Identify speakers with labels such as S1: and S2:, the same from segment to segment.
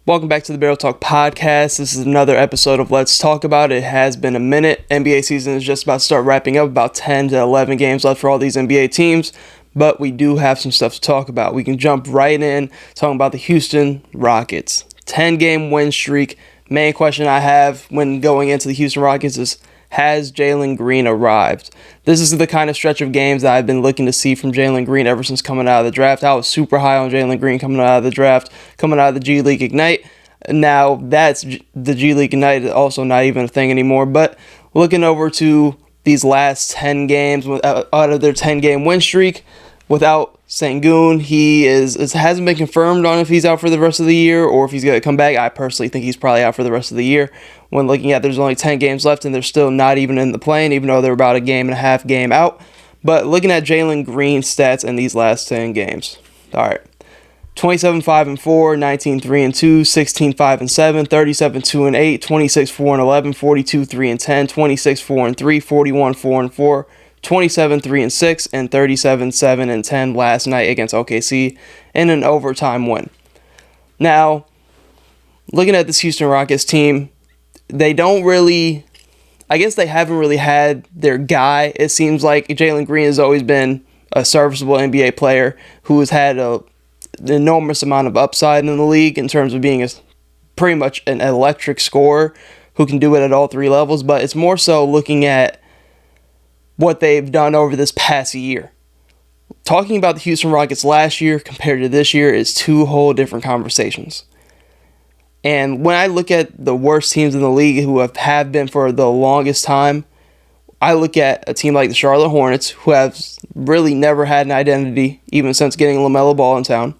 S1: Welcome back to the Barrel Talk Podcast. This is another episode of Let's Talk About It. It has been a minute. NBA season is just about to start wrapping up. About 10 to 11 games left for all these NBA teams. But we do have some stuff to talk about. We can jump right in talking about the Houston Rockets. 10-game win streak. Main question I have when going into the Houston Rockets is, has Jalen Green arrived? This is the kind of stretch of games that I've been looking to see from Jalen Green ever since coming out of the draft. I was super high on Jalen Green coming out of the draft, coming out of the G League Ignite. Now that's the G League Ignite is also not even a thing anymore. But looking over to these last 10 games out of their 10-game win streak, without Sengun, it hasn't been confirmed on if he's out for the rest of the year or if he's going to come back. I personally think he's probably out for the rest of the year. When looking at there's only 10 games left and they're still not even in the play-in, even though they're about a game and a half game out. But looking at Jalen Green's stats in these last 10 games. All right. 27-5-4, 19-3-2, 16-5-7, 37-2-8, 26-4-11, 42-3-10, 26-4-3, 41-4-4, 27-3-6, and 37-7-10 last night against OKC in an overtime win. Now, looking at this Houston Rockets team, they haven't really had their guy. It seems like Jalen Green has always been a serviceable NBA player who has had an enormous amount of upside in the league in terms of being pretty much an electric scorer who can do it at all three levels. But it's more so looking at what they've done over this past year. Talking about the Houston Rockets last year compared to this year is two whole different conversations. And when I look at the worst teams in the league who have been for the longest time, I look at a team like the Charlotte Hornets, who have really never had an identity, even since getting LaMelo Ball in town.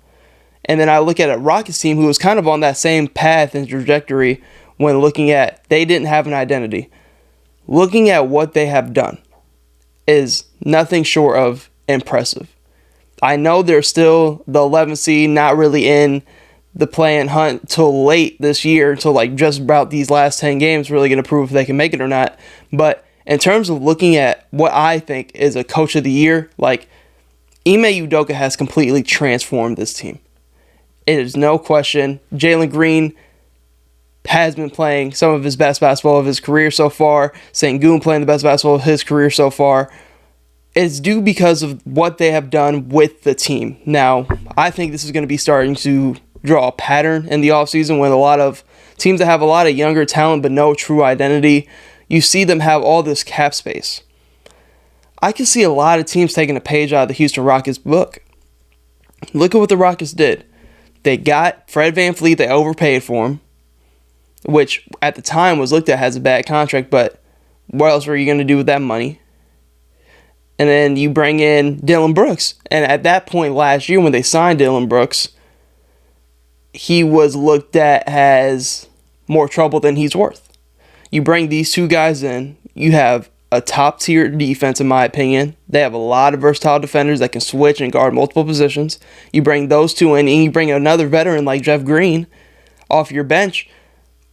S1: And then I look at a Rockets team who was kind of on that same path and trajectory when looking at they didn't have an identity. Looking at what they have done is nothing short of impressive. I know they're still the 11th seed, not really in the play-in hunt till late this year, till like just about these last 10 games, really going to prove if they can make it or not. But in terms of looking at what I think is a coach of the year, like Ime Udoka has completely transformed this team. It is no question. Jalen Green has been playing some of his best basketball of his career so far. Sengun playing the best basketball of his career so far. It's due because of what they have done with the team. Now, I think this is going to be starting to draw a pattern in the offseason when a lot of teams that have a lot of younger talent but no true identity, you see them have all this cap space. I can see a lot of teams taking a page out of the Houston Rockets book. Look at what the Rockets did. They got Fred VanVleet, they overpaid for him, which at the time was looked at as a bad contract, but what else were you going to do with that money? And then you bring in Dillon Brooks. And at that point last year when they signed Dillon Brooks, he was looked at as more trouble than he's worth. You bring these two guys in, you have a top-tier defense, in my opinion. They have a lot of versatile defenders that can switch and guard multiple positions. You bring those two in, and you bring another veteran like Jeff Green off your bench.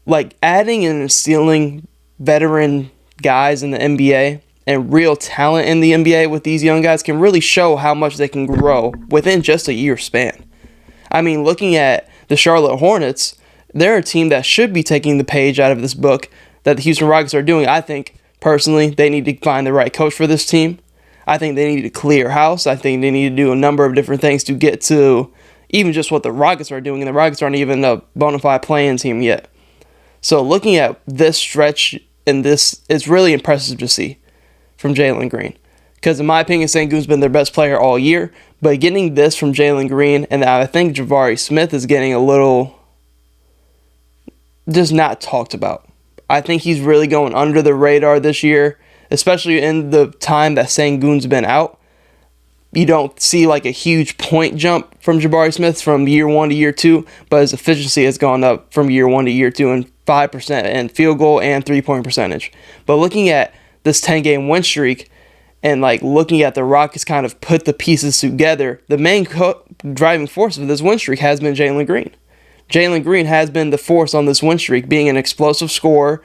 S1: Like, adding and instilling veteran guys in the NBA and real talent in the NBA with these young guys can really show how much they can grow within just a year span. I mean, looking at the Charlotte Hornets, they're a team that should be taking the page out of this book that the Houston Rockets are doing. I think, personally, they need to find the right coach for this team. I think they need to clear house. I think they need to do a number of different things to get to even just what the Rockets are doing, and the Rockets aren't even a bona fide play-in team yet. So looking at this stretch and this, it's really impressive to see from Jalen Green. Because in my opinion, Sengun's been their best player all year. But getting this from Jalen Green, and I think Jabari Smith is getting a little just not talked about. I think he's really going under the radar this year, especially in the time that Sengun's been out. You don't see like a huge point jump from Jabari Smith from year 1 to year 2, but his efficiency has gone up from year 1 to year 2 in 5% in field goal and 3-point percentage. But looking at this 10-game win streak and like looking at the Rockets kind of put the pieces together, the main driving force of this win streak has been Jalen Green. Jalen Green has been the force on this win streak, being an explosive scorer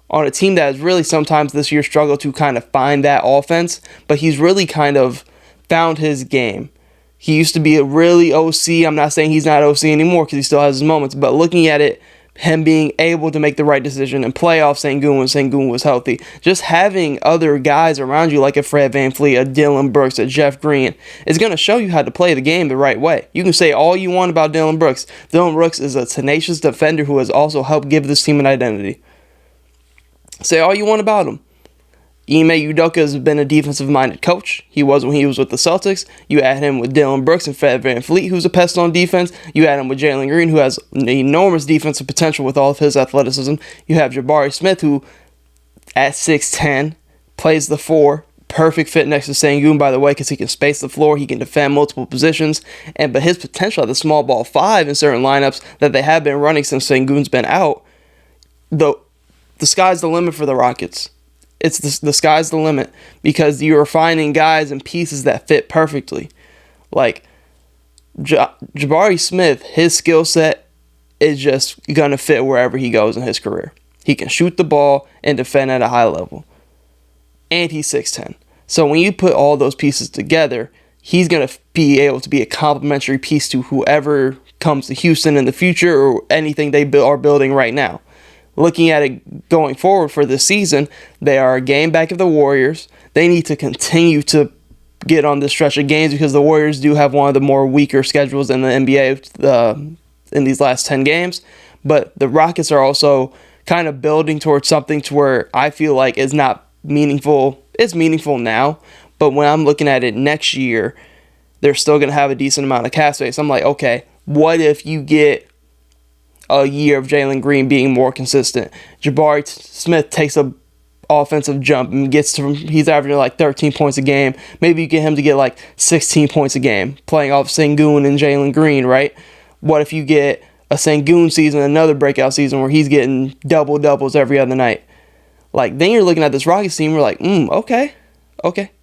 S1: on a team that has really sometimes this year struggled to kind of find that offense, but he's really kind of found his game. He used to be a really OC. I'm not saying he's not OC anymore because he still has his moments, but looking at it, him being able to make the right decision and play off Sengun when Sengun was healthy. Just having other guys around you like a Fred VanVleet, a Dylan Brooks, a Jeff Green is going to show you how to play the game the right way. You can say all you want about Dylan Brooks. Dylan Brooks is a tenacious defender who has also helped give this team an identity. Say all you want about him. Ime Udoka has been a defensive-minded coach. He was when he was with the Celtics. You add him with Dylan Brooks and Fred VanVleet, who's a pest on defense. You add him with Jalen Green, who has enormous defensive potential with all of his athleticism. You have Jabari Smith, who at 6'10", plays the 4. Perfect fit next to Sengun, by the way, because he can space the floor. He can defend multiple positions. But his potential at the small ball 5 in certain lineups that they have been running since Sengun's been out, the sky's the limit for the Rockets. It's the sky's the limit because you're finding guys and pieces that fit perfectly. Like Jabari Smith, his skill set is just going to fit wherever he goes in his career. He can shoot the ball and defend at a high level. And he's 6'10". So when you put all those pieces together, he's going to be able to be a complementary piece to whoever comes to Houston in the future or anything they are building right now. Looking at it going forward for this season, they are a game back of the Warriors. They need to continue to get on this stretch of games because the Warriors do have one of the more weaker schedules in the NBA in these last 10 games. But the Rockets are also kind of building towards something to where I feel like is not meaningful. It's meaningful now, but when I'm looking at it next year, they're still going to have a decent amount of cap space. I'm like, okay, what if you get a year of Jalen Green being more consistent? Jabari Smith takes a offensive jump and he's averaging like 13 points a game. Maybe you get him to get like 16 points a game playing off Sengun and Jalen Green, right? What if you get a Sengun season, another breakout season where he's getting doubles every other night? Like, then you're looking at this Rockets team, we're like, okay.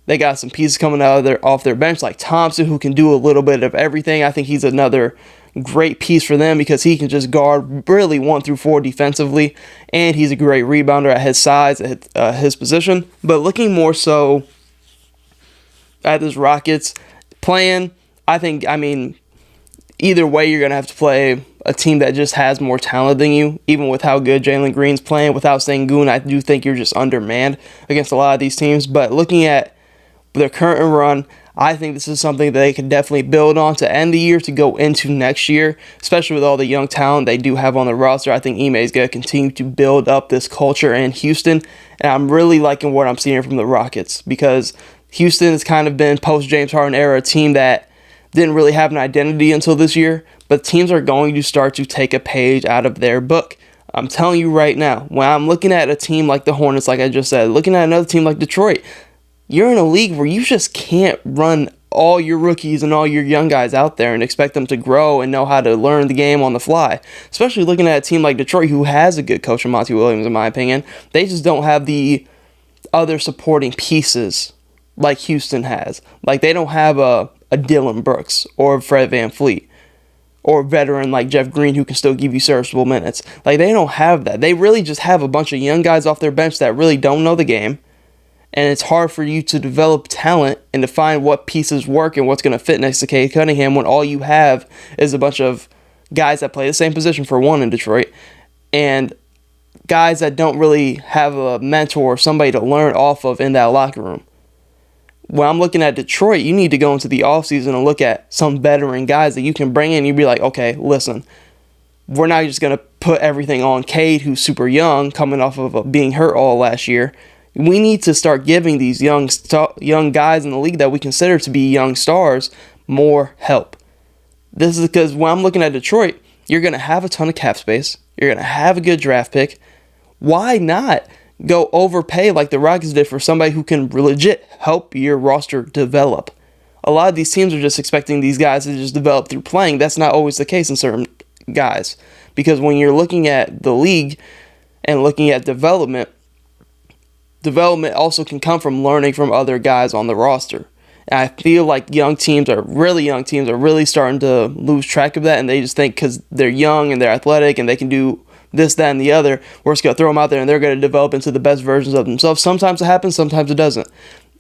S1: They got some pieces coming out of off their bench, like Thompson, who can do a little bit of everything. I think he's another great piece for them because he can just guard really 1 through 4 defensively, and he's a great rebounder at his size, at his position. But looking more so at this Rockets plan, I mean, either way, you're going to have to play a team that just has more talent than you. Even with how good Jalen Green's playing, without Sengun, I do think you're just undermanned against a lot of these teams. But looking at their current run, I think this is something that they can definitely build on to end the year, to go into next year, especially with all the young talent they do have on the roster. I think Ime is going to continue to build up this culture in Houston, and I'm really liking what I'm seeing from the Rockets because Houston has kind of been post-James Harden era a team that didn't really have an identity until this year, but teams are going to start to take a page out of their book. I'm telling you right now, when I'm looking at a team like the Hornets, like I just said, looking at another team like Detroit, you're in a league where you just can't run all your rookies and all your young guys out there and expect them to grow and know how to learn the game on the fly. Especially looking at a team like Detroit, who has a good coach in Monty Williams, in my opinion. They just don't have the other supporting pieces like Houston has. Like, they don't have a Dylan Brooks or a Fred VanVleet or a veteran like Jeff Green who can still give you serviceable minutes. Like, they don't have that. They really just have a bunch of young guys off their bench that really don't know the game. And it's hard for you to develop talent and to find what pieces work and what's going to fit next to Cade Cunningham when all you have is a bunch of guys that play the same position for one in Detroit and guys that don't really have a mentor or somebody to learn off of in that locker room. When I'm looking at Detroit, you need to go into the offseason and look at some veteran guys that you can bring in. You'd be like, okay, listen, we're not just going to put everything on Cade, who's super young, coming off of being hurt all last year. We need to start giving these young guys in the league that we consider to be young stars more help. This is because when I'm looking at Detroit, you're going to have a ton of cap space. You're going to have a good draft pick. Why not go overpay like the Rockets did for somebody who can legit help your roster develop? A lot of these teams are just expecting these guys to just develop through playing. That's not always the case in certain guys. Because when you're looking at the league and looking at development also can come from learning from other guys on the roster. And I feel like young teams are really starting to lose track of that, and they just think because they're young and they're athletic and they can do this, that, and the other, we're just going to throw them out there and they're going to develop into the best versions of themselves. Sometimes it happens, sometimes it doesn't.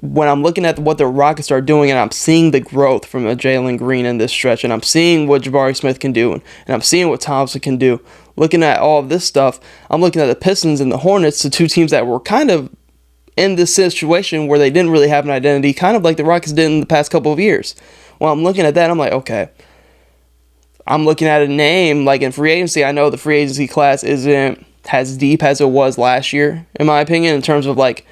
S1: when I'm looking at what the Rockets are doing and I'm seeing the growth from a Jalen Green in this stretch, and I'm seeing what Jabari Smith can do, and I'm seeing what Thompson can do, looking at all of this stuff, I'm looking at the Pistons and the Hornets, the two teams that were kind of in this situation where they didn't really have an identity, kind of like the Rockets did in the past couple of years. Well, I'm looking at that, I'm like, okay. I'm looking at a name, like in free agency, I know the free agency class isn't as deep as it was last year, in my opinion, in terms of like,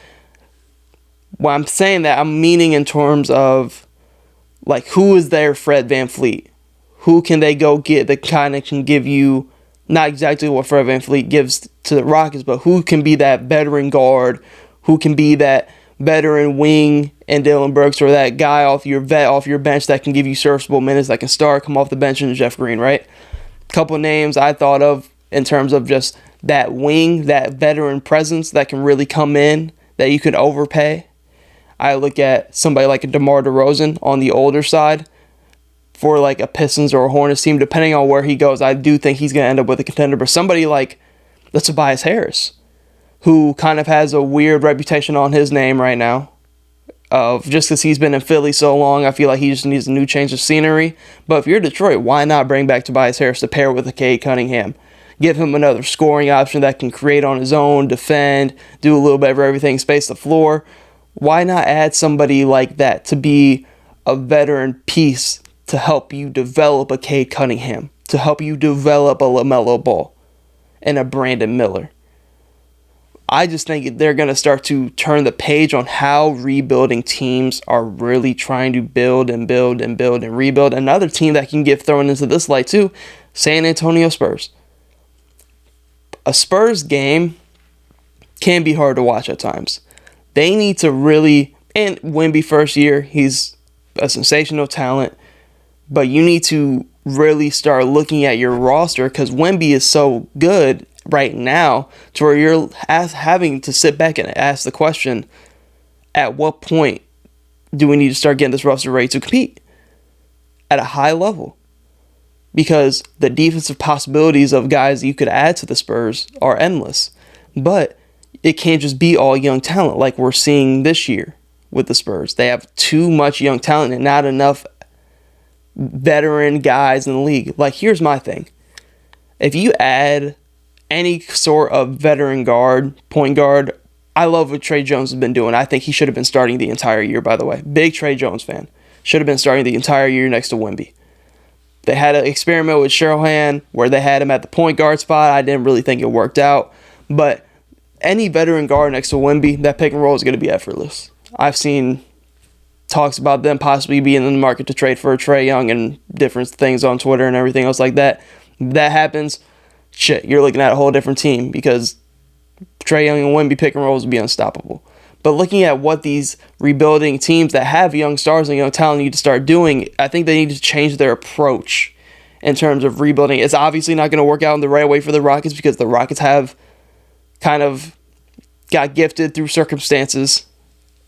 S1: when I'm saying that, I'm meaning in terms of like, who is their Fred VanVleet? Who can they go get that kind of can give you, not exactly what Fred VanVleet gives to the Rockets, but who can be that veteran guard, who can be that veteran wing and Dylan Brooks, or that guy off your bench that can give you serviceable minutes, that can start, come off the bench, and Jeff Green, right? Couple names I thought of in terms of just that wing, that veteran presence that can really come in, that you can overpay. I look at somebody like a DeMar DeRozan on the older side for like a Pistons or a Hornets team, depending on where he goes. I do think he's going to end up with a contender, but somebody like the Tobias Harris, who kind of has a weird reputation on his name right now, of just because he's been in Philly so long, I feel like he just needs a new change of scenery. But if you're Detroit, why not bring back Tobias Harris to pair with Cade Cunningham? Give him another scoring option that can create on his own, defend, do a little bit of everything, space the floor. Why not add somebody like that to be a veteran piece to help you develop a Cade Cunningham, to help you develop a LaMelo Ball and a Brandon Miller? I just think they're going to start to turn the page on how rebuilding teams are really trying to build and build and build and rebuild. Another team that can get thrown into this light too, San Antonio Spurs. A Spurs game can be hard to watch at times. They need to really, and Wemby first year, he's a sensational talent, but you need to really start looking at your roster, because Wemby is so good right now to where you're having to sit back and ask the question, at what point do we need to start getting this roster ready to compete at a high level? Because the defensive possibilities of guys you could add to the Spurs are endless, but it can't just be all young talent like we're seeing this year with the Spurs. They have too much young talent and not enough veteran guys in the league. Like, here's my thing. If you add any sort of veteran guard, point guard, I love what Trey Jones has been doing. I think he should have been starting the entire year, by the way. Big Trey Jones fan. Should have been starting the entire year next to Wemby. They had an experiment with Sherhan where they had him at the point guard spot. I didn't really think it worked out, but any veteran guard next to Wemby, that pick and roll is going to be effortless. I've seen talks about them possibly being in the market to trade for Trae Young and different things on Twitter and everything else like that. If that happens, shit, you're looking at a whole different team, because Trae Young and Wemby pick and rolls will be unstoppable. But looking at what these rebuilding teams that have young stars and young talent need to start doing, I think they need to change their approach in terms of rebuilding. It's obviously not going to work out in the right way for the Rockets, because the Rockets have kind of got gifted through circumstances.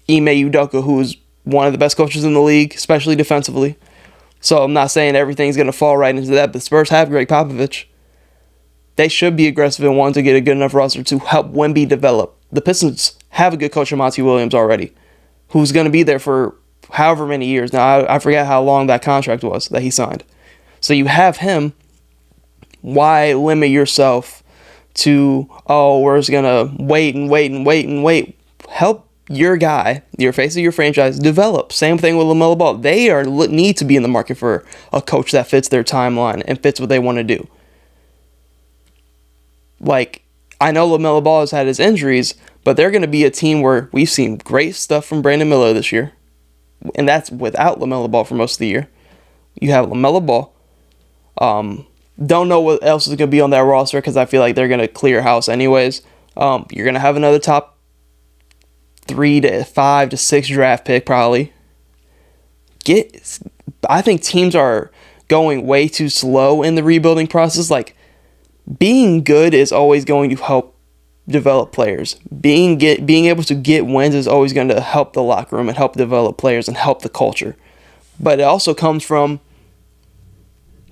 S1: Ime Udoka, who is one of the best coaches in the league, especially defensively. So I'm not saying everything's going to fall right into that. The Spurs have Greg Popovich. They should be aggressive and want to get a good enough roster to help Wemby develop. The Pistons have a good coach in Monty Williams already, who's going to be there for however many years. Now, I forget how long that contract was that he signed. So you have him. Why limit yourself to, we're just going to wait and wait and wait and wait? Help your guy, your face of your franchise, develop. Same thing with LaMelo Ball. They need to be in the market for a coach that fits their timeline and fits what they want to do. Like, I know LaMelo Ball has had his injuries, but they're going to be a team where we've seen great stuff from Brandon Miller this year. And that's without LaMelo Ball for most of the year. You have LaMelo Ball. Don't know what else is going to be on that roster, because I feel like they're going to clear house anyways. You're going to have another top 3 to 5 to 6 draft pick probably. I think teams are going way too slow in the rebuilding process. Like, being good is always going to help develop players. Being able to get wins is always going to help the locker room and help develop players and help the culture. But it also comes from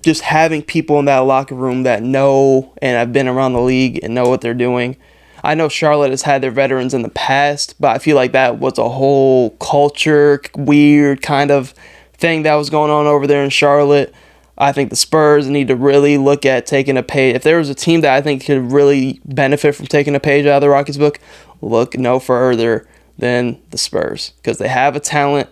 S1: just having people in that locker room that know and have been around the league and know what they're doing. I know Charlotte has had their veterans in the past, but I feel like that was a whole culture, weird kind of thing that was going on over there in Charlotte. I think the Spurs need to really look at taking a page. If there was a team that I think could really benefit from taking a page out of the Rockets book, look no further than the Spurs, because they have a talent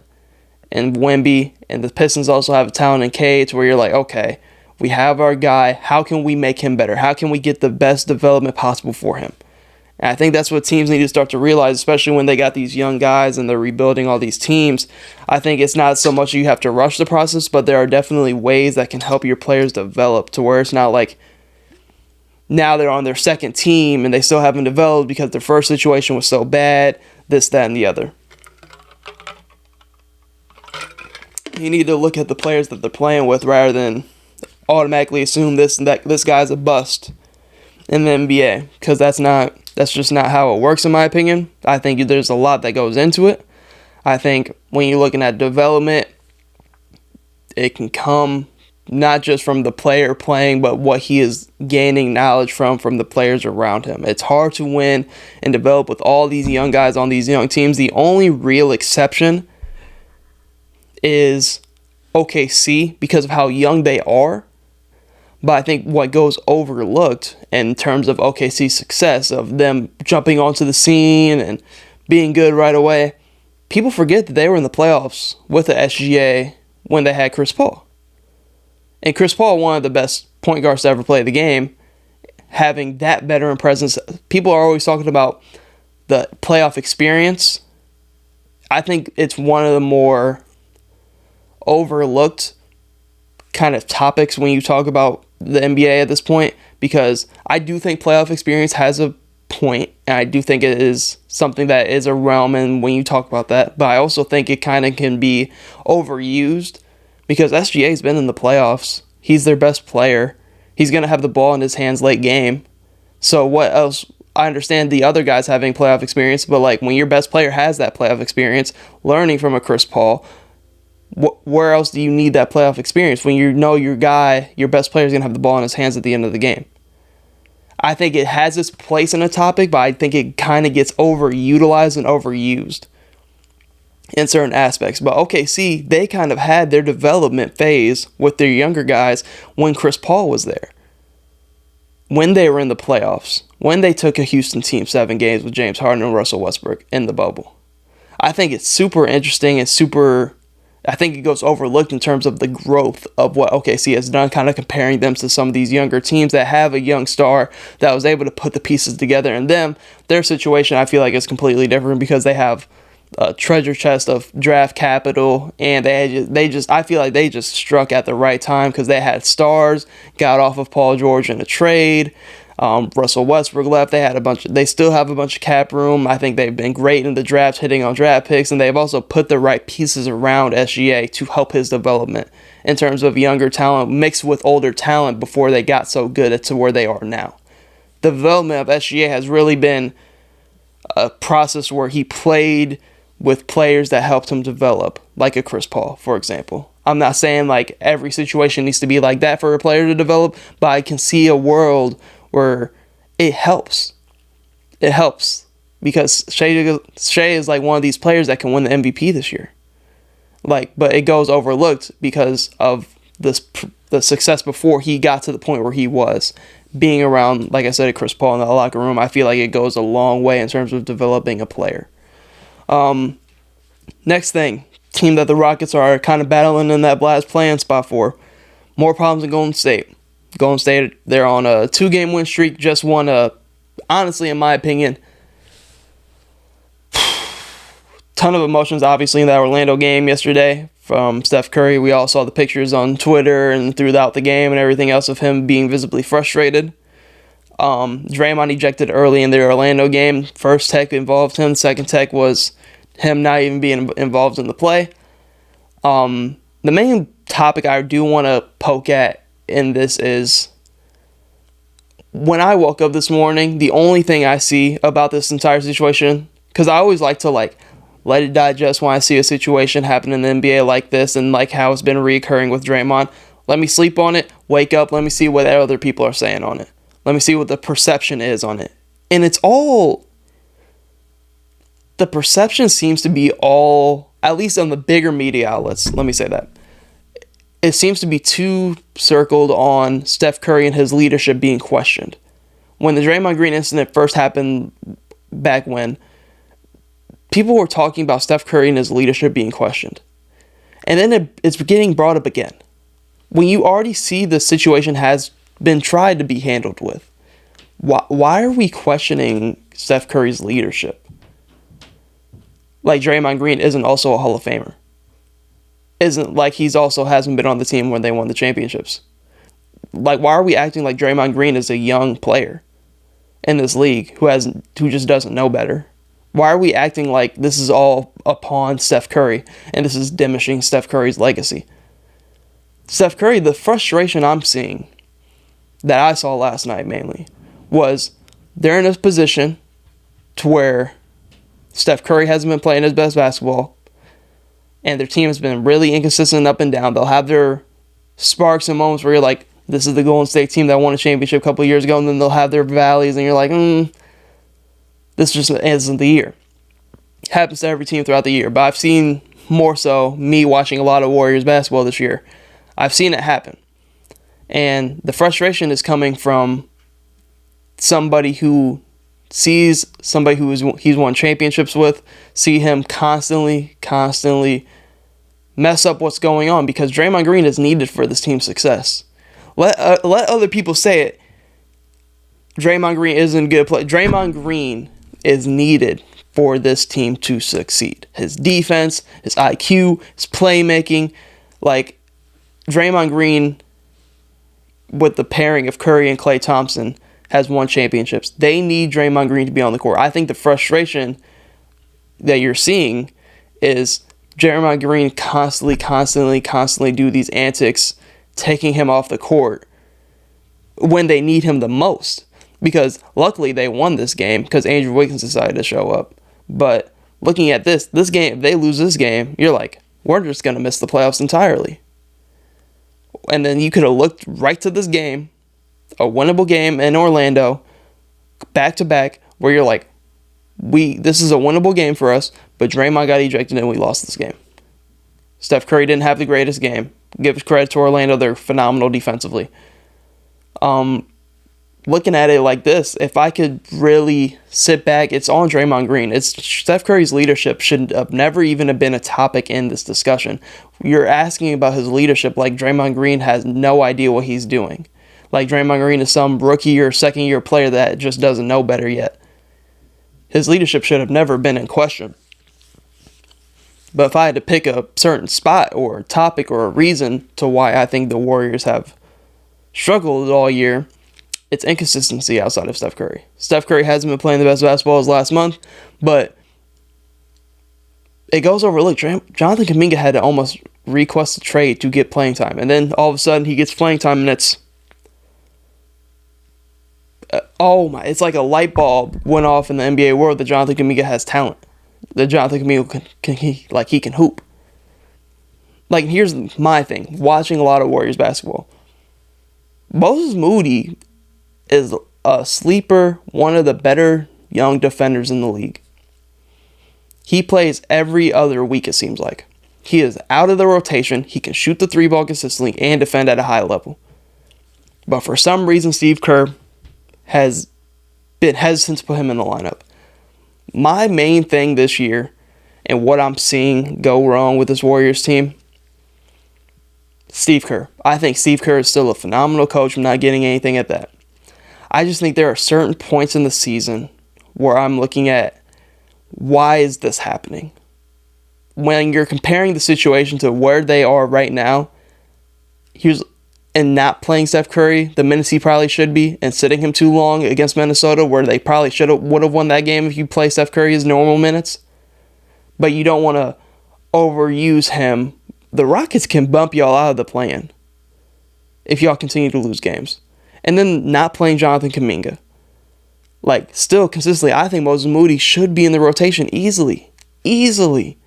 S1: in Wemby, and the Pistons also have a talent in Cade, where you're like, okay, we have our guy. How can we make him better? How can we get the best development possible for him? And I think that's what teams need to start to realize, especially when they got these young guys and they're rebuilding all these teams. I think it's not so much you have to rush the process, but there are definitely ways that can help your players develop to where it's not like now they're on their second team and they still haven't developed because their first situation was so bad, this, that, and the other. You need to look at the players that they're playing with rather than automatically assume this and that this guy's a bust in the NBA, because that's just not how it works, in my opinion. I think there's a lot that goes into it. I think when you're looking at development, it can come not just from the player playing, but what he is gaining knowledge from the players around him. It's hard to win and develop with all these young guys on these young teams. The only real exception is OKC because of how young they are. But I think what goes overlooked in terms of OKC's success, of them jumping onto the scene and being good right away, people forget that they were in the playoffs with the SGA when they had Chris Paul. And Chris Paul, one of the best point guards to ever play the game, having that veteran presence. People are always talking about the playoff experience. I think it's one of the more overlooked kind of topics when you talk about the NBA at this point, because I do think playoff experience has a point, and I do think it is something that is a realm and when you talk about that, but I also think it kind of can be overused because SGA's been in the playoffs. He's their best player. He's going to have the ball in his hands late game. So what else? I understand the other guys having playoff experience, but like when your best player has that playoff experience, learning from a Chris Paul, where else do you need that playoff experience when you know your guy, your best player, is going to have the ball in his hands at the end of the game? I think it has its place in a topic, but I think it kind of gets overutilized and overused in certain aspects. But OKC, they kind of had their development phase with their younger guys when Chris Paul was there. When they were in the playoffs, when they took a Houston team 7 games with James Harden and Russell Westbrook in the bubble. I think it's super interesting and I think it goes overlooked in terms of the growth of what OKC has done, kind of comparing them to some of these younger teams that have a young star that was able to put the pieces together. And their situation, I feel like, is completely different because they have a treasure chest of draft capital, and I feel like they just struck at the right time because they had stars, got off of Paul George in a trade. Russell Westbrook left. They still have a bunch of cap room. I think they've been great in the draft, hitting on draft picks, and they've also put the right pieces around SGA to help his development in terms of younger talent mixed with older talent before they got so good to where they are now. The development of SGA has really been a process where he played with players that helped him develop, like a Chris Paul, for example. I'm not saying like every situation needs to be like that for a player to develop, but I can see a world where it helps. It helps because Shea is like one of these players that can win the MVP this year. But it goes overlooked because of the success before he got to the point where he was. Being around, like I said, Chris Paul in the locker room, I feel like it goes a long way in terms of developing a player. Next thing, team that the Rockets are kind of battling in that last play-in spot for. More problems in Golden State. Golden State, they're on a 2-game win streak. Just won honestly, in my opinion, ton of emotions, obviously, in that Orlando game yesterday from Steph Curry. We all saw the pictures on Twitter and throughout the game and everything else of him being visibly frustrated. Draymond ejected early in the Orlando game. First tech involved him. Second tech was him not even being involved in the play. The main topic I do want to poke at in this is, when I woke up this morning, the only thing I see about this entire situation, because I always like to let it digest when I see a situation happen in the NBA like this and like how it's been reoccurring with Draymond. Let me sleep on it, wake up, let me see what other people are saying on it. Let me see what the perception is on it. And it's all, the perception seems to be all, at least on the bigger media outlets, let me say that, it seems to be too circled on Steph Curry and his leadership being questioned. When the Draymond Green incident first happened back when, people were talking about Steph Curry and his leadership being questioned. And then it's getting brought up again. When you already see the situation has been tried to be handled with, why are we questioning Steph Curry's leadership? Like Draymond Green isn't also a Hall of Famer. Isn't like he's also hasn't been on the team when they won the championships. Like, why are we acting like Draymond Green is a young player in this league who just doesn't know better? Why are we acting like this is all upon Steph Curry and this is diminishing Steph Curry's legacy? Steph Curry, the frustration I'm seeing that I saw last night mainly was they're in a position to where Steph Curry hasn't been playing his best basketball and their team has been really inconsistent up and down. They'll have their sparks and moments where you're like, this is the Golden State team that won a championship a couple of years ago, and then they'll have their valleys and you're like, this just isn't the year. It happens to every team throughout the year, but I've seen more so me watching a lot of Warriors basketball this year. I've seen it happen. And the frustration is coming from somebody who sees somebody he's won championships with, see him constantly mess up what's going on, because Draymond Green is needed for this team's success. Let other people say it. Draymond Green isn't good play. Draymond Green is needed for this team to succeed. His defense, his IQ, his playmaking. Like, Draymond Green, with the pairing of Curry and Klay Thompson, has won championships. They need Draymond Green to be on the court. I think the frustration that you're seeing is Draymond Green constantly do these antics, taking him off the court when they need him the most. Because luckily they won this game because Andrew Wiggins decided to show up. But looking at this game, if they lose this game, you're like, we're just going to miss the playoffs entirely. And then you could have looked right to this game, a winnable game in Orlando, back-to-back, where you're like, this is a winnable game for us, but Draymond got ejected and we lost this game. Steph Curry didn't have the greatest game. Give credit to Orlando, they're phenomenal defensively. Looking at it like this, if I could really sit back, it's on Draymond Green. It's Steph Curry's leadership should have never even have been a topic in this discussion. You're asking about his leadership like Draymond Green has no idea what he's doing. Like Draymond Green is some rookie or second-year player that just doesn't know better yet. His leadership should have never been in question. But if I had to pick a certain spot or topic or a reason to why I think the Warriors have struggled all year, it's inconsistency outside of Steph Curry. Steph Curry hasn't been playing the best basketball as last month, but it goes overlooked. Jonathan Kuminga had to almost request a trade to get playing time, and then all of a sudden he gets playing time, and it's it's like a light bulb went off in the NBA world that Jonathan Kuminga has talent. That Jonathan Kuminga he can hoop. Like, here's my thing: watching a lot of Warriors basketball, Moses Moody is a sleeper, one of the better young defenders in the league. He plays every other week, it seems like. He is out of the rotation. He can shoot the three ball consistently and defend at a high level. But for some reason, Steve Kerr has been hesitant to put him in the lineup. My main thing this year, and what I'm seeing go wrong with this Warriors team, Steve Kerr. I think Steve Kerr is still a phenomenal coach. I'm not getting anything at that. I just think there are certain points in the season where I'm looking at, why is this happening? When you're comparing the situation to where they are right now, and not playing Steph Curry the minutes he probably should be, and sitting him too long against Minnesota, where they probably would have won that game if you play Steph Curry his normal minutes. But you don't want to overuse him. The Rockets can bump y'all out of the play-in if y'all continue to lose games. And then not playing Jonathan Kuminga. Like, still consistently, I think Moses Moody should be in the rotation easily. Easily.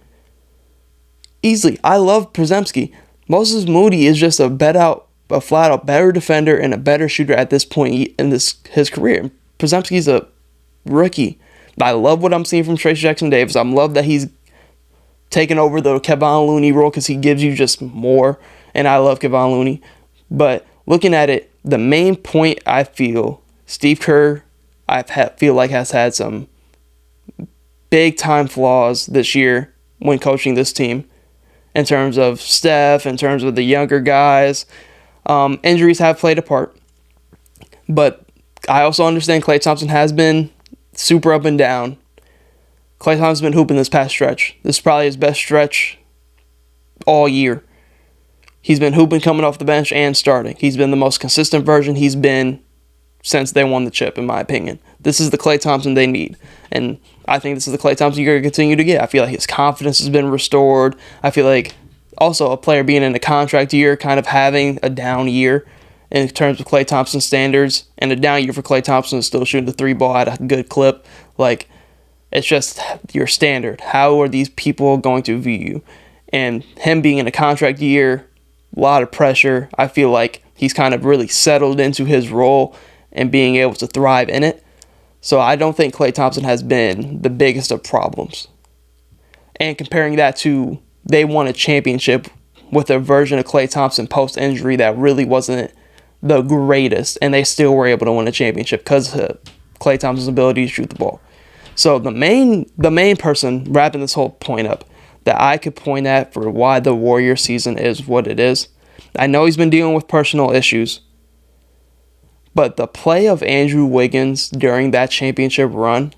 S1: I love Przemski. Moses Moody is just a flat out better defender and a better shooter at this point in his career. Przemski's a rookie. I love what I'm seeing from Trace Jackson-Davis. I love that he's taking over the Kevon Looney role because he gives you just more, and I love Kevon Looney. But looking at it, the main point I feel Steve Kerr feel like has had some big-time flaws this year when coaching this team in terms of Steph, in terms of the younger guys. Injuries have played a part. But I also understand Klay Thompson has been super up and down. Klay Thompson's been hooping this past stretch. This is probably his best stretch all year. He's been hooping coming off the bench and starting. He's been the most consistent version he's been since they won the chip, in my opinion. This is the Klay Thompson they need. And I think this is the Klay Thompson you're going to continue to get. I feel like his confidence has been restored. I feel like also a player being in a contract year, kind of having a down year in terms of Klay Thompson standards, and a down year for Klay Thompson is still shooting the three ball at a good clip. Like, it's just your standard. How are these people going to view you? And him being in a contract year, a lot of pressure. I feel like he's kind of really settled into his role and being able to thrive in it. So I don't think Klay Thompson has been the biggest of problems. And comparing that to they won a championship with a version of Klay Thompson post-injury that really wasn't the greatest, and they still were able to win a championship because of Klay Thompson's ability to shoot the ball. So the main person wrapping this whole point up that I could point at for why the Warrior season is what it is, I know he's been dealing with personal issues, but the play of Andrew Wiggins during that championship run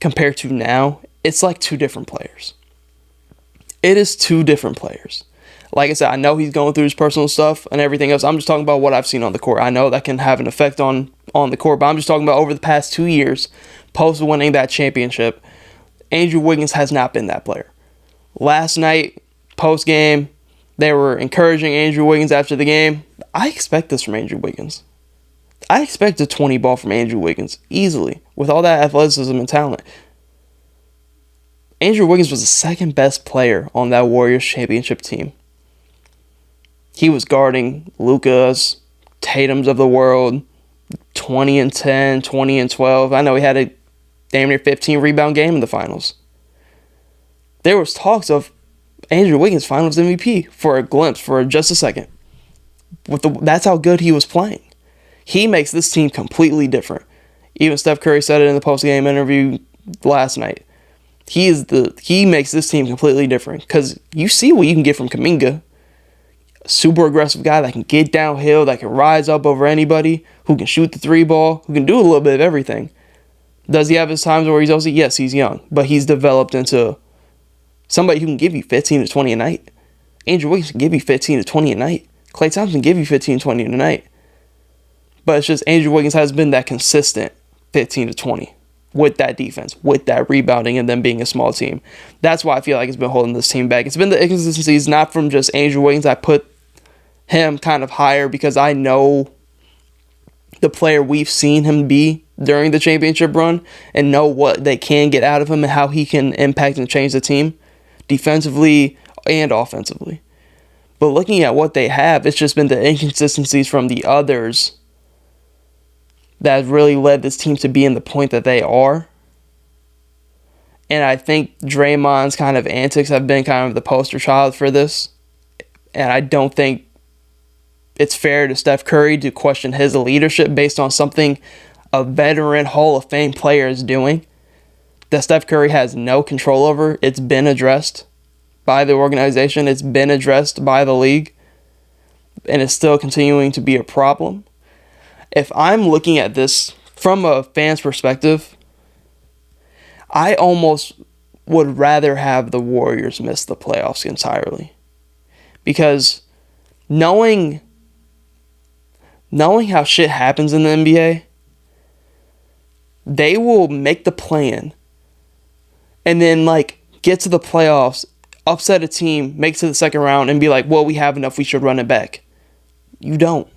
S1: compared to now, it's like two different players. It is two different players. Like I said, I know he's going through his personal stuff and everything else. I'm just talking about what I've seen on the court. I know that can have an effect on the court, but I'm just talking about over the past 2 years, post winning that championship, Andrew Wiggins has not been that player. Last night, post game, they were encouraging Andrew Wiggins after the game. I expect this from Andrew Wiggins. I expect a 20 ball from Andrew Wiggins easily with all that athleticism and talent. Andrew Wiggins was the second best player on that Warriors championship team. He was guarding Luka's, Tatum's of the world, 20 and 10, 20 and 12. I know he had a damn near 15 rebound game in the finals. There was talks of Andrew Wiggins finals MVP for a glimpse, for just a second. That's how good he was playing. He makes this team completely different. Even Steph Curry said it in the post-game interview last night. He makes this team completely different because you see what you can get from Kuminga. Super aggressive guy that can get downhill, that can rise up over anybody, who can shoot the three ball, who can do a little bit of everything. Does he have his times where he's also, yes, he's young, but he's developed into somebody who can give you 15 to 20 a night. Andrew Wiggins can give you 15 to 20 a night. Klay Thompson can give you 15 to 20 a night. But it's just Andrew Wiggins has been that consistent 15 to 20 with that defense, with that rebounding, and them being a small team. That's why I feel like it's been holding this team back. It's been the inconsistencies, not from just Andrew Wiggins. I put him kind of higher because I know the player we've seen him be during the championship run and know what they can get out of him and how he can impact and change the team defensively and offensively. But looking at what they have, it's just been the inconsistencies from the others that has really led this team to be in the point that they are. And I think Draymond's kind of antics have been kind of the poster child for this. And I don't think it's fair to Steph Curry to question his leadership based on something a veteran Hall of Fame player is doing that Steph Curry has no control over. It's been addressed by the organization. It's been addressed by the league. And it's still continuing to be a problem. If I'm looking at this from a fan's perspective, I almost would rather have the Warriors miss the playoffs entirely. Because knowing how shit happens in the NBA, they will make the plan and then get to the playoffs, upset a team, make it to the second round, and be like, well, we have enough, we should run it back. You don't.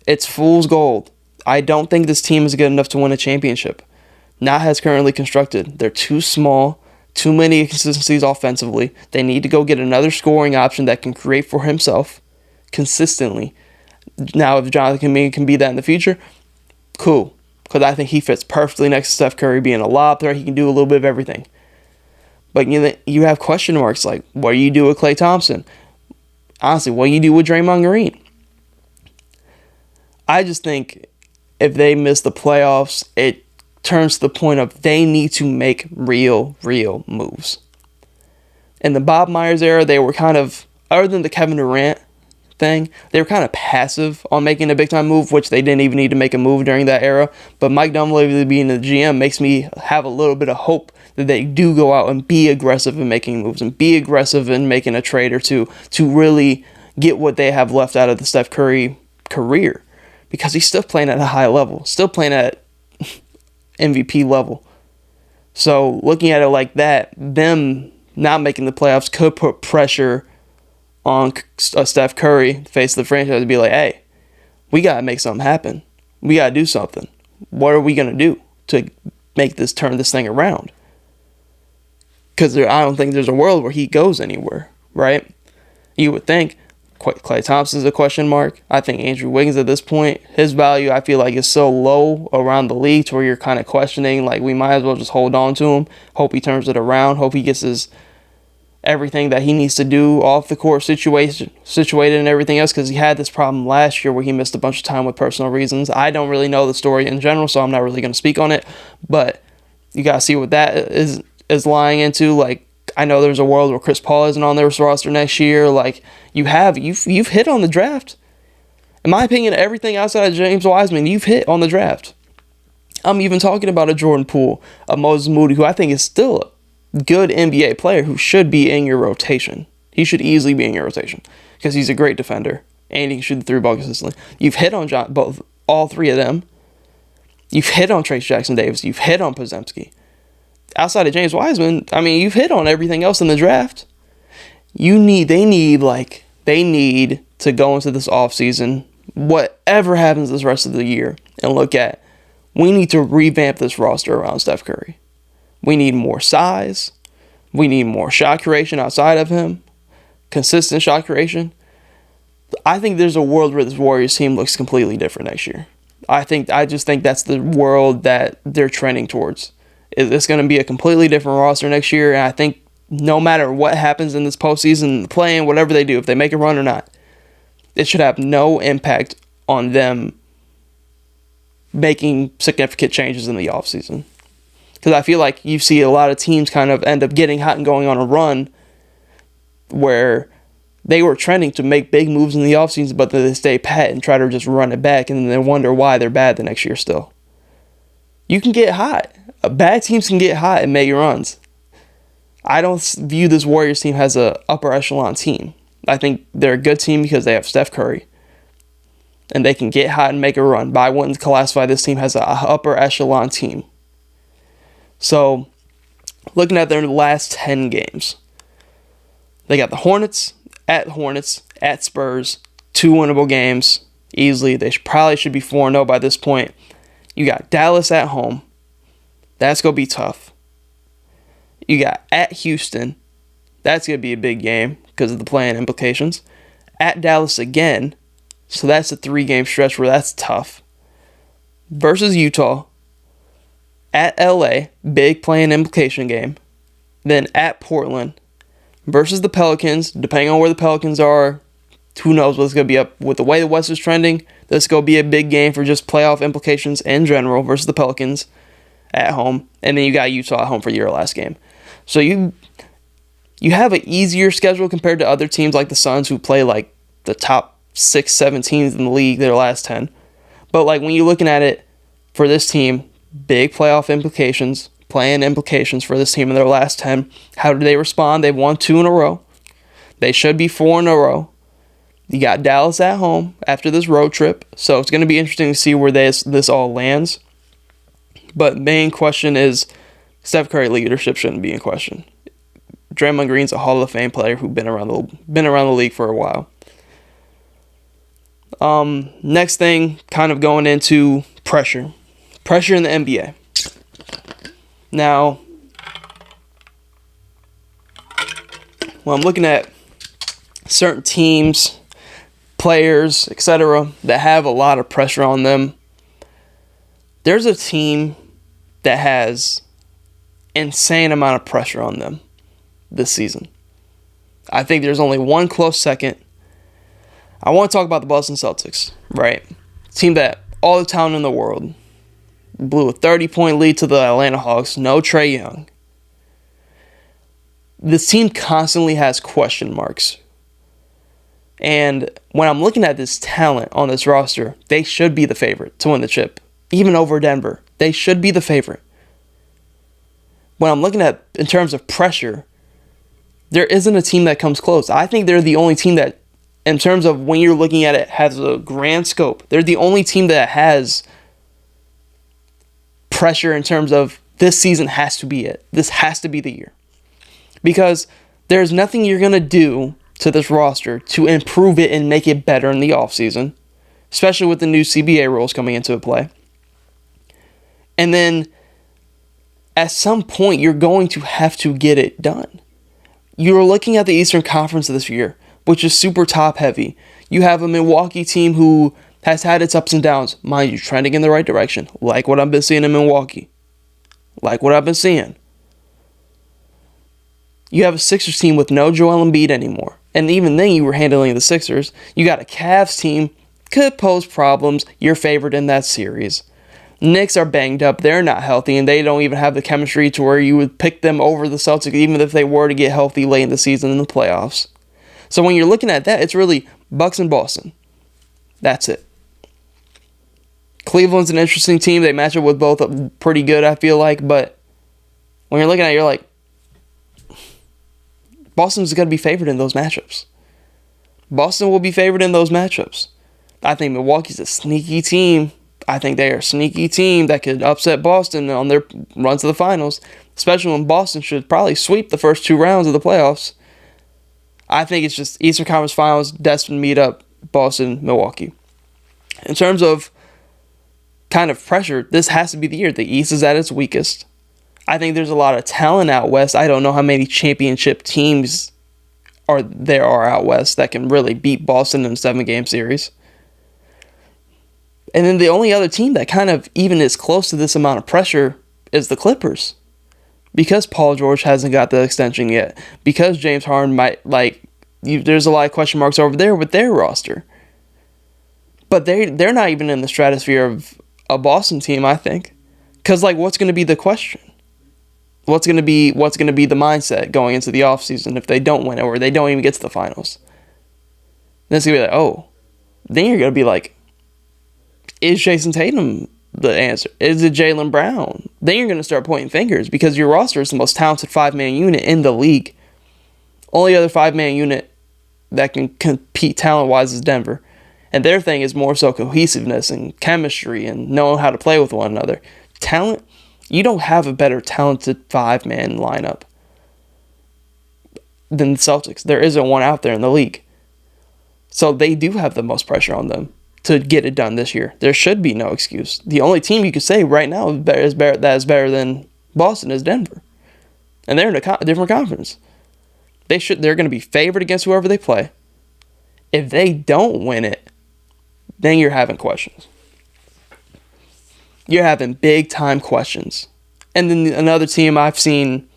S1: It's fool's gold. I don't think this team is good enough to win a championship. Not as currently constructed. They're too small, too many inconsistencies offensively. They need to go get another scoring option that can create for himself consistently. Now, if Jonathan Kuminga can be that in the future, cool. because I think he fits perfectly next to Steph Curry, being a lob threat. He can do a little bit of everything. But you have question marks like, what do you do with Klay Thompson? Honestly, what do you do with Draymond Green? I just think if they miss the playoffs, it turns to the point of they need to make real moves. In the Bob Myers era, they were kind of, other than the Kevin Durant thing, they were kind of passive on making a big-time move, which they didn't even need to make a move during that era. But Mike Dunleavy being the GM makes me have a little bit of hope that they do go out and be aggressive in making moves and be aggressive in making a trade or two to really get what they have left out of the Steph Curry career. Because he's still playing at a high level, still playing at MVP level. So looking at it like that, them not making the playoffs could put pressure on Steph Curry, the face of the franchise, to be like, hey, we got to make something happen. We got to do something. What are we going to do to turn this thing around? Because I don't think there's a world where he goes anywhere, right? You would think Klay Thompson's a question mark. I think Andrew Wiggins at this point, his value I feel like is so low around the league to where you're kind of questioning, like we might as well just hold on to him, hope he turns it around, hope he gets his everything that he needs to do off the court situated and everything else, because he had this problem last year where he missed a bunch of time with personal reasons. I don't really know the story in general, so I'm not really going to speak on it, but you got to see what that is lying into. Like, I know there's a world where Chris Paul isn't on their roster next year. Like, you've hit on the draft. In my opinion, everything outside of James Wiseman, you've hit on the draft. I'm even talking about a Jordan Poole, a Moses Moody, who I think is still a good NBA player who should be in your rotation. He should easily be in your rotation because he's a great defender and he can shoot the three ball consistently. You've hit on all three of them. You've hit on Trace Jackson Davis. You've hit on Podziemski. Outside of James Wiseman, I mean, you've hit on everything else in the draft. They need to go into this offseason, whatever happens this rest of the year, and look at, we need to revamp this roster around Steph Curry. We need more size. We need more shot creation outside of him. Consistent shot creation. I think there's a world where this Warriors team looks completely different next year. I just think that's the world that they're trending towards. It's going to be a completely different roster next year, and I think no matter what happens in this postseason, playing, whatever they do, if they make a run or not, it should have no impact on them making significant changes in the offseason. Because I feel like you see a lot of teams kind of end up getting hot and going on a run where they were trending to make big moves in the offseason, but then they stay pat and try to just run it back, and then they wonder why they're bad the next year still. You can get hot. Bad teams can get hot and make runs. I don't view this Warriors team as an upper echelon team. I think they're a good team because they have Steph Curry. And they can get hot and make a run. But I wouldn't classify this team as an upper echelon team. So, looking at their last 10 games, they got the Hornets, at Spurs, 2 winnable games, easily. They probably should be 4-0 by this point. You got Dallas at home. That's going to be tough. You got at Houston. That's going to be a big game because of the play-in implications. At Dallas again. So that's a 3-game stretch where that's tough. Versus Utah. At LA. Big play-in implication game. Then at Portland. Versus the Pelicans. Depending on where the Pelicans are, who knows what's going to be up. With the way the West is trending, this is going to be a big game for just playoff implications in general versus the Pelicans at home. And then you got Utah at home for your last game. So you have an easier schedule compared to other teams like the Suns who play like the top 6-7 teams in the league their last 10. But like when you're looking at it for this team, big playoff implications, play-in implications for this team in their last 10. How did they respond? They've won 2 in a row. They should be 4 in a row. You got Dallas at home after this road trip. So it's going to be interesting to see where this all lands. But main question is Steph Curry leadership shouldn't be in question. Draymond Green's a Hall of Fame player who's been around the league for a while. Next thing, kind of going into pressure. Pressure in the NBA. Now, when I'm looking at certain teams, players, etc., that have a lot of pressure on them, there's a team that has insane amount of pressure on them this season. I think there's only one close second. I want to talk about the Boston Celtics, right? Team that all the talent in the world blew a 30-point lead to the Atlanta Hawks. No Trae Young. This team constantly has question marks. And when I'm looking at this talent on this roster, they should be the favorite to win the chip. Even over Denver. They should be the favorite. When I'm looking at, in terms of pressure, there isn't a team that comes close. I think they're the only team that, in terms of when you're looking at it, has a grand scope. They're the only team that has pressure in terms of this season has to be it. This has to be the year. Because there's nothing you're going to do to this roster to improve it and make it better in the offseason, especially with the new CBA rules coming into play. And then at some point, you're going to have to get it done. You're looking at the Eastern Conference this year, which is super top heavy. You have a Milwaukee team who has had its ups and downs, mind you, trending in the right direction, like what I've been seeing in Milwaukee. Like what I've been seeing. You have a Sixers team with no Joel Embiid anymore. And even then, you were handling the Sixers. You got a Cavs team, could pose problems. You're favored in that series. Knicks are banged up. They're not healthy, and they don't even have the chemistry to where you would pick them over the Celtics, even if they were to get healthy late in the season in the playoffs. So when you're looking at that, it's really Bucks and Boston. That's it. Cleveland's an interesting team. They match up with both pretty good, I feel like. But when you're looking at it, you're like, Boston's going to be favored in those matchups. Boston will be favored in those matchups. I think Milwaukee's a sneaky team. I think they are a sneaky team that could upset Boston on their run to the finals, especially when Boston should probably sweep the first 2 rounds of the playoffs. I think it's just Eastern Conference Finals, destined to meet up Boston, Milwaukee. In terms of kind of pressure, this has to be the year. The East is at its weakest. I think there's a lot of talent out west. I don't know how many championship teams there are out west that can really beat Boston in a 7-game series. And then the only other team that kind of even is close to this amount of pressure is the Clippers. Because Paul George hasn't got the extension yet. Because James Harden might, there's a lot of question marks over there with their roster. But they're not even in the stratosphere of a Boston team, I think. Because, what's going to be the question? What's going to be the mindset going into the offseason if they don't win it or they don't even get to the finals? Then it's going to be then you're going to be like, is Jason Tatum the answer? Is it Jaylen Brown? Then you're going to start pointing fingers because your roster is the most talented 5-man unit in the league. Only other 5-man unit that can compete talent-wise is Denver. And their thing is more so cohesiveness and chemistry and knowing how to play with one another. Talent, you don't have a better talented 5-man lineup than the Celtics. There isn't one out there in the league. So they do have the most pressure on them to get it done this year. There should be no excuse. The only team you could say right now that is better than Boston is Denver. And they're in a different conference. They're going to be favored against whoever they play. If they don't win it, then you're having questions. You're having big-time questions. And then another team I've seen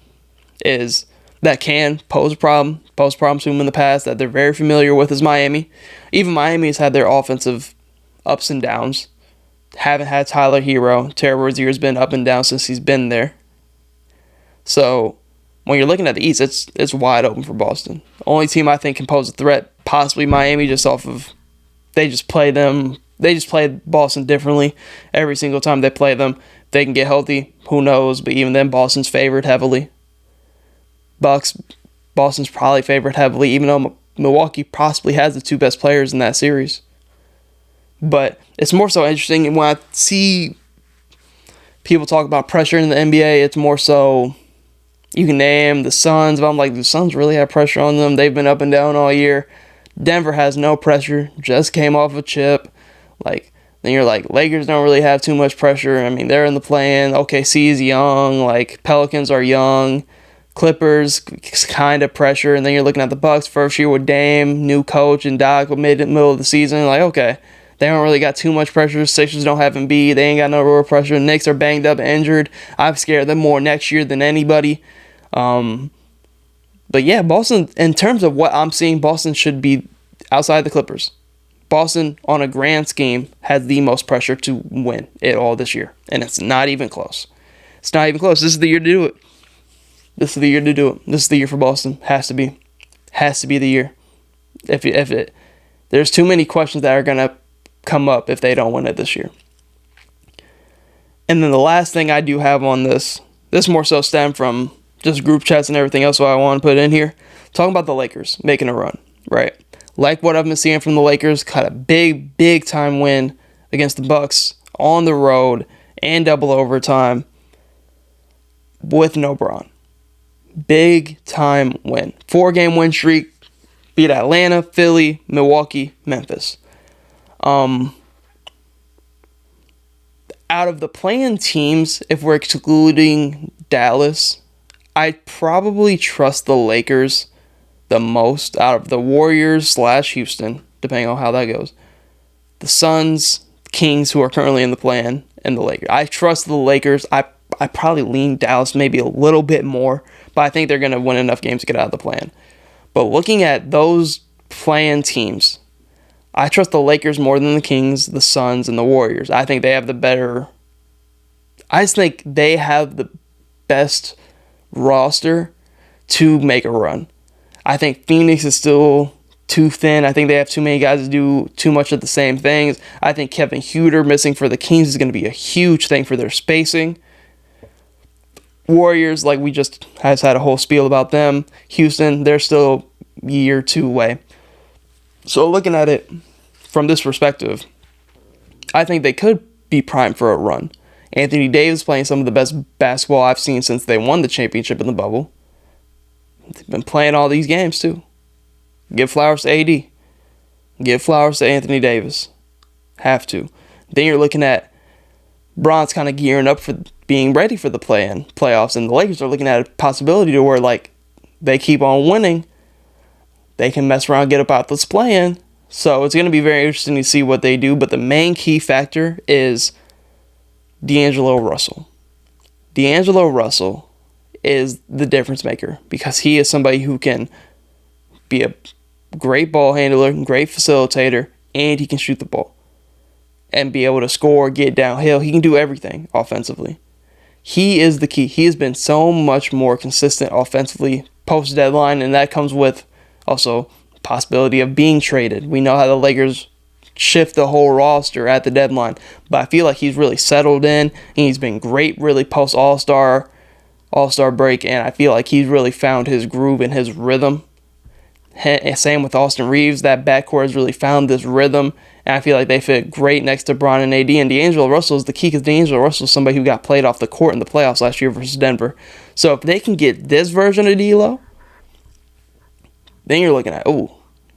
S1: is that can pose problems to them in the past that they're very familiar with is Miami. Even Miami has had their offensive ups and downs. Haven't had Tyler Hero. Terry Rozier's been up and down since he's been there. So when you're looking at the East, it's wide open for Boston. The only team I think can pose a threat, possibly Miami, just off of they just play Boston differently every single time they play them. If they can get healthy, who knows? But even then, Boston's favored heavily. Boston's probably favored heavily, even though Milwaukee possibly has the 2 best players in that series. But it's more so interesting when I see people talk about pressure in the NBA. It's more so you can name the Suns, but I'm like, the Suns really have pressure on them. They've been up and down all year. Denver has no pressure, just came off a chip. Then you're like, Lakers don't really have too much pressure. I mean, they're in the play-in. OKC is young. Pelicans are young. Clippers, kind of pressure. And then you're looking at the Bucks, first year with Dame, new coach, and Doc middle of the season. Okay, They don't really got too much pressure. Sixers don't have Embiid. They ain't got no real pressure. Knicks are banged up, injured. I'm scared of them more next year than anybody. But yeah, Boston, in terms of what I'm seeing, Boston should be outside the Clippers. Boston, on a grand scheme, has the most pressure to win it all this year. And it's not even close. It's not even close. This is the year to do it. This is the year to do it. This is the year for Boston. Has to be. Has to be the year. There's too many questions that are going to come up if they don't win it this year. And then the last thing I do have on this more so stemmed from just group chats and everything else, so I want to put in here. Talking about the Lakers making a run, right? Like what I've been seeing from the Lakers, got a big time win against the Bucks on the road and double overtime with no Bron. Big time win. 4-game win streak. Beat Atlanta, Philly, Milwaukee, Memphis. Out of the play-in teams, if we're excluding Dallas, I probably trust the Lakers the most out of the Warriors / Houston, depending on how that goes. The Suns, Kings, who are currently in the play-in, and the Lakers. I trust the Lakers. I probably lean Dallas maybe a little bit more, but I think they're going to win enough games to get out of the play-in. But looking at those play-in teams, I trust the Lakers more than the Kings, the Suns, and the Warriors. I think they have the better... I just think they have the best roster to make a run. I think Phoenix is still too thin. I think they have too many guys to do too much of the same things. I think Kevin Huerter missing for the Kings is going to be a huge thing for their spacing. Warriors, like we just has had a whole spiel about them. Houston, they're still a year or two away. So looking at it from this perspective, I think they could be primed for a run. Anthony Davis playing some of the best basketball I've seen since they won the championship in the bubble. They've been playing all these games too. Give flowers to AD. Give flowers to Anthony Davis. Have to. Then you're looking at Bron's kind of gearing up for being ready for the playoffs, and the Lakers are looking at a possibility to where like they keep on winning, they can mess around, get up out this play-in. So it's going to be very interesting to see what they do. But the main key factor is D'Angelo Russell. D'Angelo Russell is the difference maker because he is somebody who can be a great ball handler, great facilitator, and he can shoot the ball and be able to score, get downhill. He can do everything offensively. He is the key. He has been so much more consistent offensively post-deadline, and that comes with also possibility of being traded. We know how the Lakers shift the whole roster at the deadline, but I feel like he's really settled in, and he's been great really post-All-Star break, and I feel like he's really found his groove and his rhythm. Same with Austin Reeves. That backcourt has really found this rhythm, and I feel like they fit great next to Bron and AD. And D'Angelo Russell is the key because D'Angelo Russell is somebody who got played off the court in the playoffs last year versus Denver. So if they can get this version of D'Lo, then you're looking at,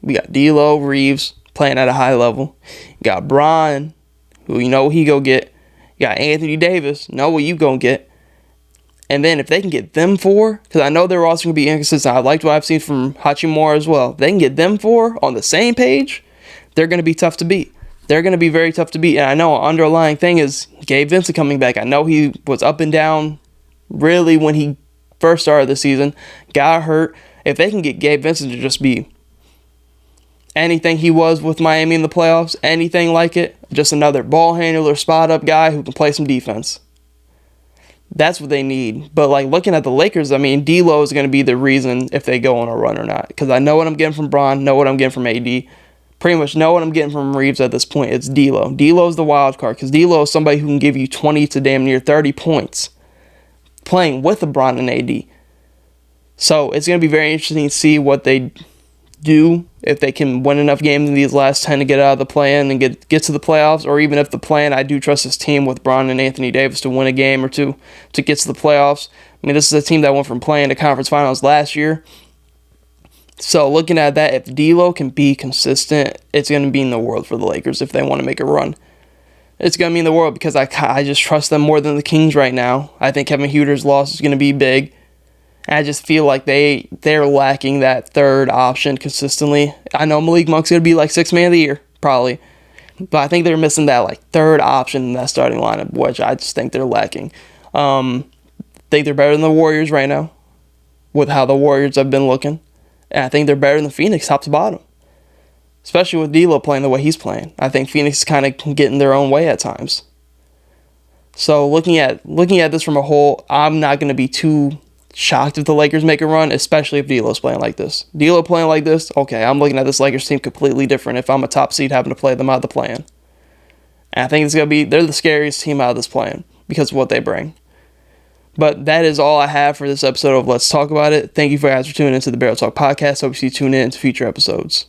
S1: we got D'Lo, Reeves playing at a high level. You got Bron, who you know what he go get. You got Anthony Davis, know what you gonna get. And then if they can get them four, because I know they're also going to be inconsistent. I liked what I've seen from Hachimura as well. If they can get them four on the same page, they're going to be tough to beat. They're going to be very tough to beat. And I know an underlying thing is Gabe Vincent coming back. I know he was up and down really when he first started the season. Got hurt. If they can get Gabe Vincent to just be anything he was with Miami in the playoffs, anything like it, just another ball handler, spot-up guy who can play some defense. That's what they need. But like looking at the Lakers, I mean, D'Lo is going to be the reason if they go on a run or not. Because I know what I'm getting from Bron, know what I'm getting from AD. Pretty much know what I'm getting from Reeves at this point. It's D'Lo. D'Lo is the wild card because D'Lo is somebody who can give you 20 to damn near 30 points playing with LeBron and AD. So it's going to be very interesting to see what they do, if they can win enough games in these last 10 to get out of the play-in and get to the playoffs, or even if the play-in, I do trust this team with Bron and Anthony Davis to win a game or two to get to the playoffs. I mean, this is a team that went from playing to conference finals last year. So looking at that, if D'Lo can be consistent, it's going to be in the world for the Lakers if they want to make a run. It's going to be in the world because I just trust them more than the Kings right now. I think Kevin Huerter's loss is going to be big. And I just feel like they're lacking that third option consistently. I know Malik Monk's going to be like 6th man of the year, probably. But I think they're missing that like third option in that starting lineup, which I just think they're lacking. Think they're better than the Warriors right now, with how the Warriors have been looking. And I think they're better than Phoenix top to bottom. Especially with D'Lo playing the way he's playing. I think Phoenix is kind of getting their own way at times. So looking at this from a whole, I'm not going to be too shocked if the Lakers make a run, especially if D'Lo's playing like this. D'Lo playing like this, okay, I'm looking at this Lakers team completely different if I'm a top seed having to play them out of the play-in. And I think they're the scariest team out of this play-in because of what they bring. But that is all I have for this episode of Let's Talk About It. Thank you guys for tuning into the Barrel Talk podcast. Hope you tune in to future episodes.